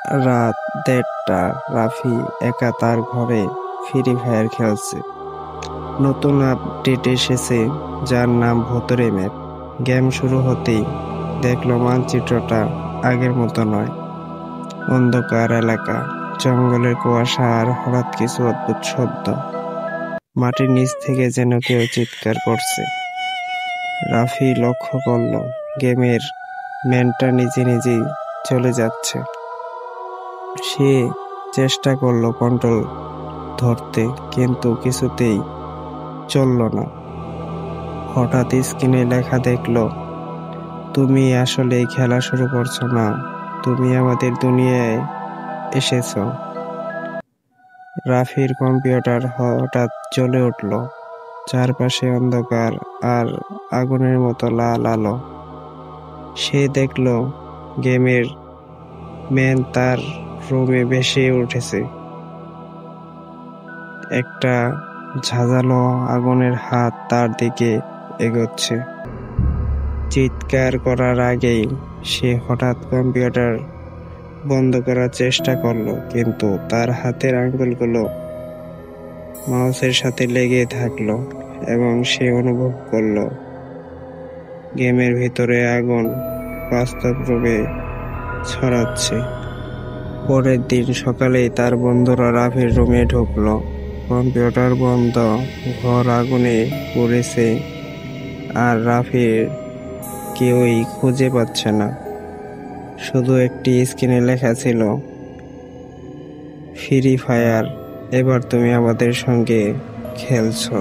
রাত ১:৩০। রাফি একা তার ঘরে ফ্রি ফায়ার খেলছে। নতুন আপডেট এসেছে যার নাম ভুতুড়ে ম্যাপ। গেম শুরু হতেই দেখলো মানচিত্রটা আগের মতো নয়। অন্ধকার এলাকা, জঙ্গলের কুয়াশা আর হঠাৎ কিছু অদ্ভুত শব্দ। মাটির নিচ থেকে যেন কেউ চিৎকার করছে। রাফি লক্ষ্য করল গেমের ম্যানটা নিজে নিজেই চলে যাচ্ছে। সে চেষ্টা করলো কন্ট্রোল ধরতে, কিন্তু কিছুতেই চলল না। হঠাৎ স্ক্রিনে লেখা দেখলো, তুমি আসলে খেলা শুরু করছো না, তুমি আমাদের দুনিয়ায় এসেছো। রাফির কম্পিউটার হঠাৎ জ্বলে উঠল। চারপাশে অন্ধকার আর আগুনের মতো লাল আলো। সে দেখল গেমের ম্যান তার রুমে ভেসে উঠেছে। একটা ঝাঁঝালো আগুনের হাত তার দিকে এগোচ্ছে। চিৎকার করার আগেই সে হঠাৎ কম্পিউটার বন্ধ করার চেষ্টা করলো, কিন্তু তার হাতের আঙ্গুলগুলো মাউসের সাথে লেগে থাকলো এবং সে অনুভব করলো গেমের ভিতরে আগুন বাস্তব রূপে ছড়াচ্ছে। পরের দিন সকালেই তার বন্ধুরা রাফির রুমে ঢুকলো। কম্পিউটার বন্ধ, ঘর আগুনে পুড়েছে, আর রাফির কেউই খুঁজে পাচ্ছে না। শুধু একটি স্ক্রিনে লেখা ছিল, ফ্রি ফায়ার, এবার তুমি আমাদের সঙ্গে খেলছো।